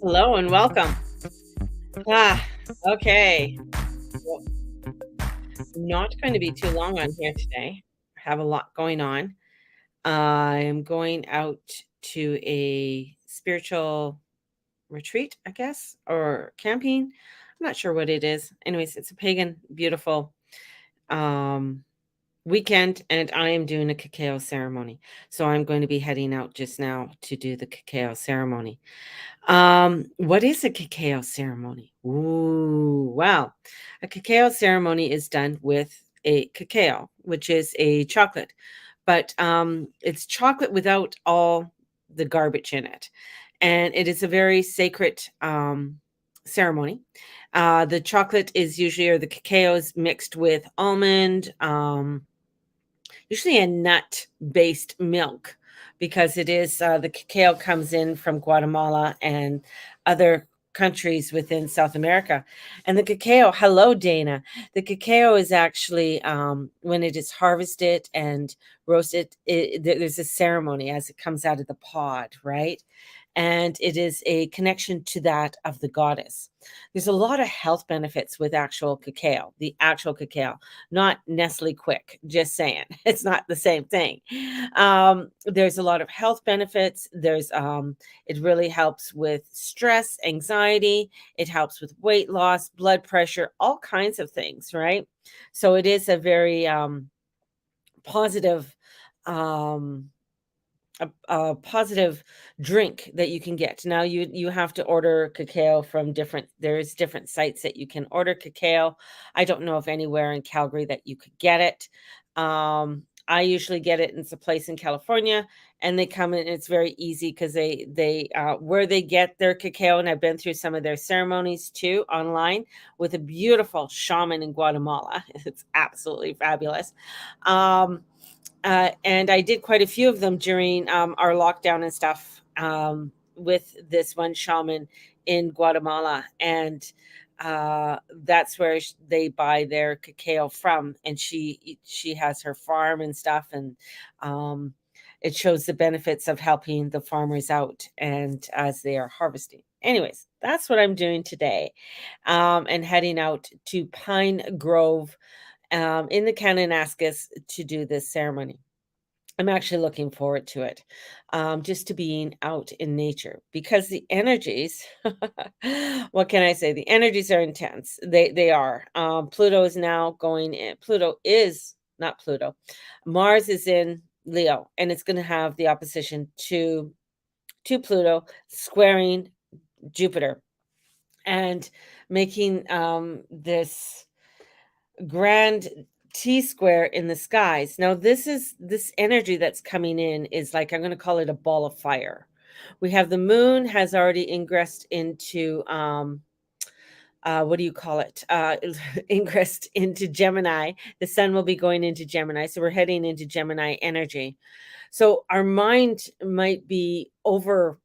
Hello and welcome. Ah, okay. Well, not going to be too long on here today. I have a lot going on. I am going out to a spiritual retreat, I guess, or camping. I'm not sure what it is. Anyways, it's a pagan, beautiful um, weekend, and I am doing a cacao ceremony. So I'm going to be heading out just now to do the cacao ceremony. What is a cacao ceremony? Ooh, wow. A cacao ceremony is done with a cacao, which is a chocolate, but it's chocolate without all the garbage in it. And it is a very sacred ceremony. The chocolate is usually, or the cacao is mixed with almond, usually a nut-based milk because it is, the cacao comes in from Guatemala and other countries within South America. And the cacao, hello, Dana. The cacao is actually, when it is harvested and roasted, there's a ceremony as it comes out of the pod, right? And it is a connection to that of the goddess. There's a lot of health benefits with actual cacao, the actual cacao, not Nestle Quick, just saying. It's not the same thing. There's a lot of health benefits. It really helps with stress, anxiety. It helps with weight loss, blood pressure, all kinds of things, right? So it is a very positive um a positive drink that you can get. Now you have to order cacao from there's different sites that you can order cacao. I don't know of anywhere in Calgary that you could get it. I usually get it in some place in California, and they come in, and it's very easy because they where they get their cacao, and I've been through some of their ceremonies too online with a beautiful shaman in Guatemala. It's absolutely fabulous. Um, and I did quite a few of them during our lockdown and stuff with this one shaman in Guatemala. And that's where they buy their cacao from. And she has her farm and stuff. And it shows the benefits of helping the farmers out and as they are harvesting. Anyways, that's what I'm doing today, and heading out to Pine Grove in the Kananaskis to do this ceremony. I'm actually looking forward to it, just to being out in nature because the energies, what can I say? The energies are intense. They are. Pluto is now going in. Pluto is not Pluto. Mars is in Leo, and it's going to have the opposition to Pluto, squaring Jupiter, and making this grand T square in the skies. Now, this energy that's coming in is like I'm going to call it a ball of fire. We have the moon has already ingressed into what do you call it? Ingressed into Gemini. The sun will be going into Gemini, so we're heading into Gemini energy. So our mind might be over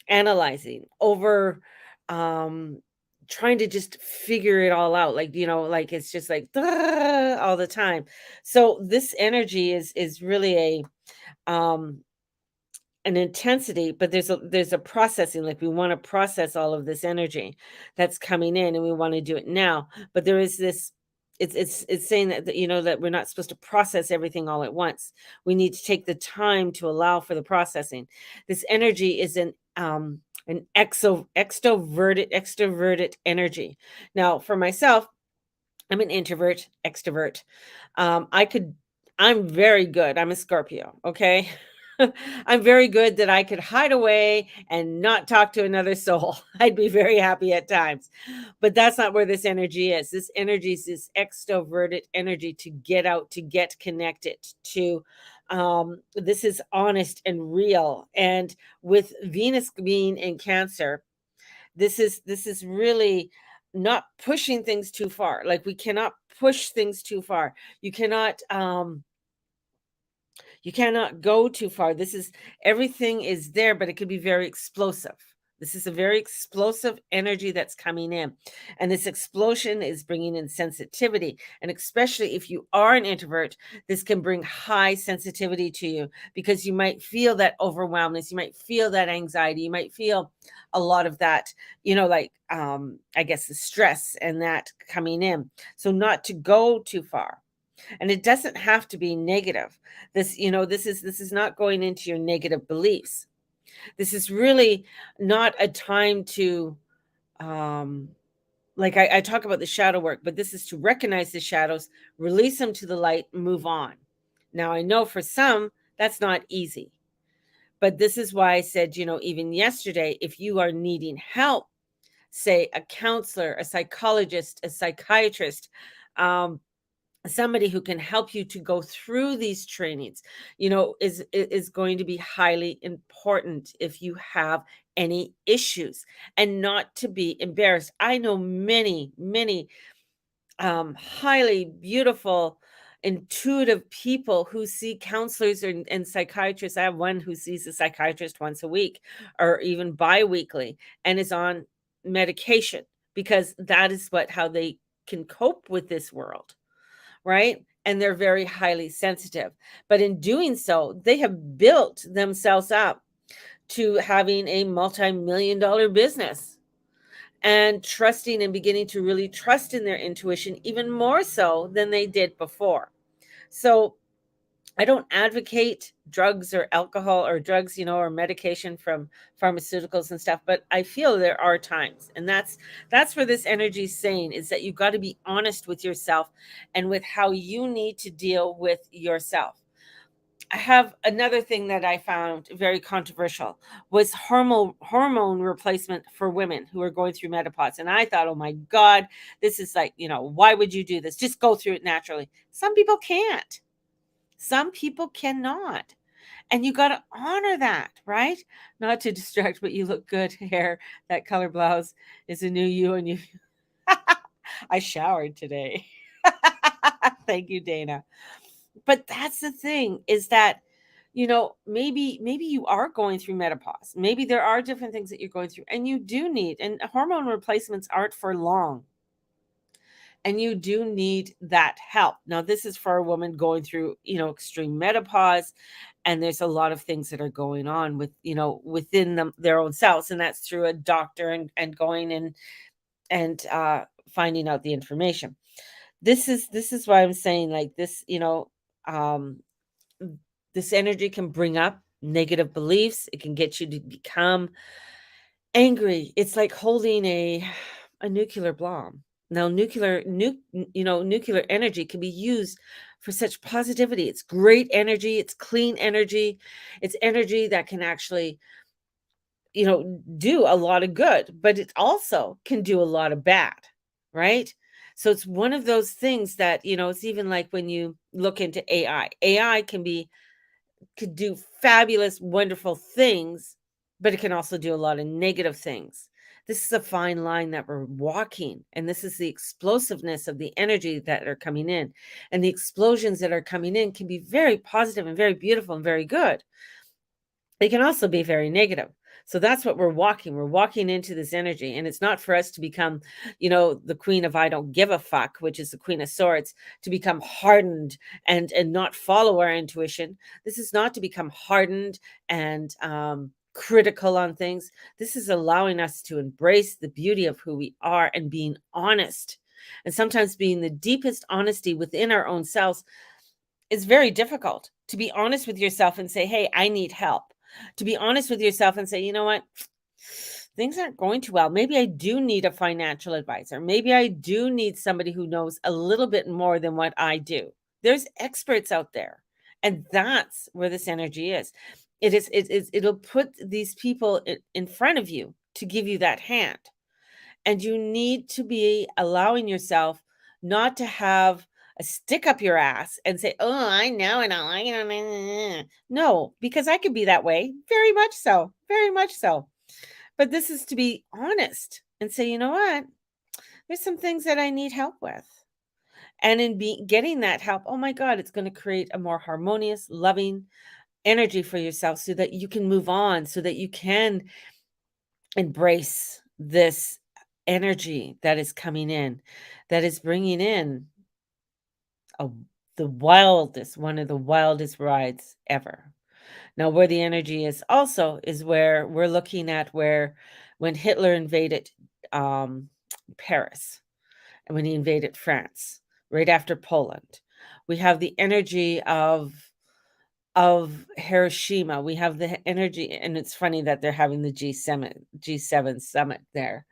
analyzing, over um trying to just figure it all out, like, like it's just like all the time. So this energy is really an intensity, but there's a processing, like we want to process all of this energy that's coming in and we want to do it now. But there is this, it's saying that, that we're not supposed to process everything all at once. We need to take the time to allow for the processing. This energy is an extroverted energy. Now for myself, I'm an introvert, extrovert. I could I'm very good. I'm a Scorpio, okay? I'm very good that I could hide away and not talk to another soul. I'd be very happy at times. But that's not where this energy is. This energy is this extroverted energy to get out, to get connected, to this is honest and real. And with Venus being in Cancer, this is really not pushing things too far. Like we cannot push things too far. You cannot go too far. This is Everything is there, but it could be very explosive, This is a very explosive energy that's coming in. And this explosion is bringing in sensitivity. And especially if you are an introvert, this can bring high sensitivity to you because you might feel that overwhelmness. You might feel that anxiety. You might feel a lot of that, like, I guess the stress and that coming in. So, not to go too far. And it doesn't have to be negative. This is not going into your negative beliefs. This is really not a time to, um, like I talk about the shadow work, but this is to recognize the shadows, release them to the light, move on. Now, I know for some that's not easy, but this is why I said, even yesterday, if you are needing help, say a counselor, a psychologist, a psychiatrist, um, somebody who can help you to go through these trainings, is going to be highly important if you have any issues, and not to be embarrassed. I know many highly beautiful, intuitive people who see counselors and psychiatrists. I have one who sees a psychiatrist once a week or even bi-weekly and is on medication because that is how they can cope with this world, right? And they're very highly sensitive. But in doing so, they have built themselves up to having a multi-million dollar business and trusting and beginning to really trust in their intuition even more so than they did before. So I don't advocate drugs or alcohol or drugs, or medication from pharmaceuticals and stuff, but I feel there are times, and that's where this energy is saying is that you got to be honest with yourself and with how you need to deal with yourself. I have another thing that I found very controversial was hormone replacement for women who are going through menopause. And I thought, oh my God, this is like, why would you do this? Just go through it naturally. Some people can't. Some people cannot. And you got to honor that, right? Not to distract, but you look good. Hair, that color blouse is a new you. And you, I showered today. Thank you, Dana. But that's the thing is that, maybe you are going through menopause. Maybe there are different things that you're going through and you do need, and hormone replacements aren't for long. And you do need that help. Now, this is for a woman going through, extreme menopause, and there's a lot of things that are going on within them, their own selves, and that's through a doctor and going and finding out the information. This is why I'm saying like this, um, this energy can bring up negative beliefs. It can get you to become angry. It's like holding a nuclear bomb. Now, nuclear energy can be used for such positivity. It's great energy. It's clean energy. It's energy that can actually, do a lot of good, but it also can do a lot of bad, right? So it's one of those things that, it's even like when you look into AI. AI could do fabulous, wonderful things, but it can also do a lot of negative things. This is a fine line that we're walking, and this is the explosiveness of the energy that are coming in. And the explosions that are coming in can be very positive and very beautiful and very good. They can also be very negative. So that's what we're walking. We're walking into this energy. And it's not for us to become, the queen of I don't give a fuck, which is the Queen of Swords, to become hardened and not follow our intuition. This is not to become hardened and critical on things. This is allowing us to embrace the beauty of who we are and being honest. And sometimes being the deepest honesty within our own selves is very difficult. To be honest with yourself and say, hey, I need help. To be honest with yourself and say, you know what? Things aren't going too well. Maybe I do need a financial advisor. Maybe I do need somebody who knows a little bit more than what I do. There's experts out there. And that's where this energy is. It'll put these people in front of you to give you that hand. And you need to be allowing yourself not to have a stick up your ass and say, oh, I know and I no, because I could be that way. Very much so. Very much so. But this is to be honest and say, you know what? There's some things that I need help with. And in getting that help, oh my God, it's going to create a more harmonious, loving energy for yourself so that you can move on, so that you can embrace this energy that is coming in, that is bringing in a the wildest one of the wildest rides ever. Now, where the energy is also is where we're looking at where when Hitler invaded, um, Paris, and when he invaded France, right after Poland, we have the energy of Hiroshima. We have the energy, and it's funny that they're having the G7 summit there.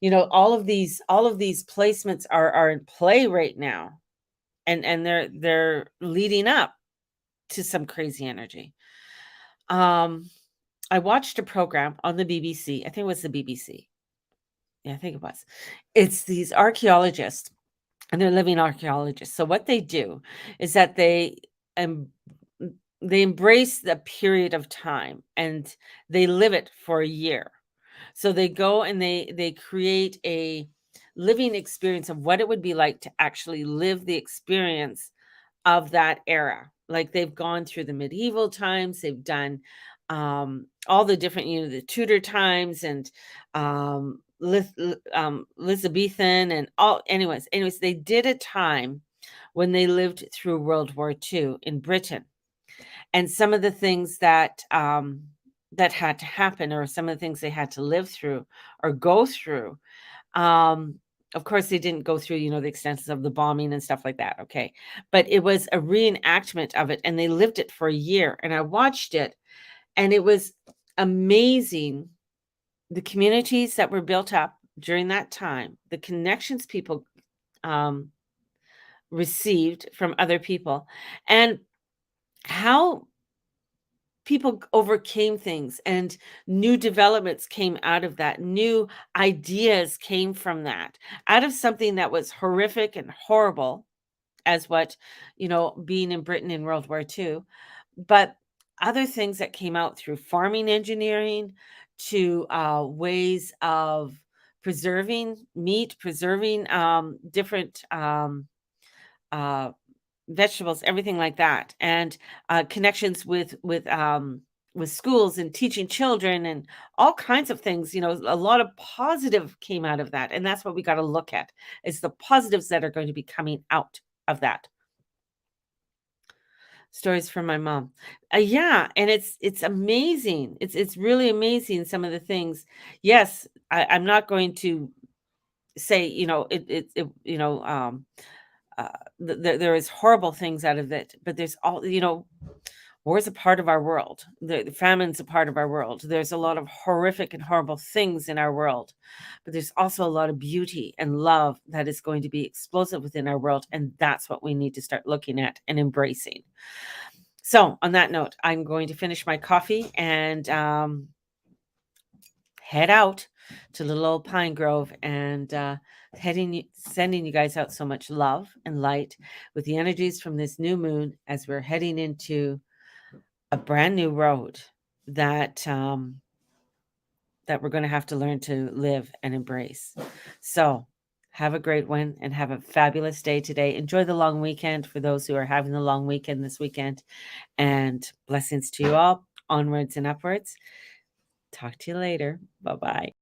All of these placements are in play right now, and they're leading up to some crazy energy. Um, I watched a program on the BBC. I think it was the BBC. Yeah, I think it was. It's these archaeologists, and they're living archaeologists. So what they do is that em- they embrace the period of time and they live it for a year. So they go and they create a living experience of what it would be like to actually live the experience of that era. Like, they've gone through the medieval times, they've done, all the different, the Tudor times and, Elizabethan and all anyways, they did a time when they lived through World War II in Britain, and some of the things that had to happen, or some of the things they had to live through or go through. um, of course, they didn't go through, the extents of the bombing and stuff like that, okay? But it was a reenactment of it, and they lived it for a year, and I watched it, and it was amazing, the communities that were built up during that time, the connections people, um, received from other people, and how people overcame things, and new developments came out of that. New ideas came from that, out of something that was horrific and horrible, as what, being in Britain in World War II. But other things that came out through farming engineering, to ways of preserving meat, preserving different uh, vegetables, everything like that, and connections with schools and teaching children and all kinds of things. A lot of positive came out of that, and that's what we got to look at, is the positives that are going to be coming out of that. Stories from my mom. Yeah, and it's amazing. It's really amazing, some of the things. Yes, I'm not going to say, uh, there is horrible things out of it, but there's all, war is a part of our world. The famine's a part of our world. There's a lot of horrific and horrible things in our world, but there's also a lot of beauty and love that is going to be explosive within our world, and that's what we need to start looking at and embracing. So, on that note, I'm going to finish my coffee and head out to little old Pine Grove, and sending you guys out so much love and light with the energies from this new moon, as we're heading into a brand new road that that we're going to have to learn to live and embrace. So, have a great one and have a fabulous day today. Enjoy the long weekend for those who are having the long weekend this weekend, and blessings to you all. Onwards and upwards. Talk to you later. Bye bye.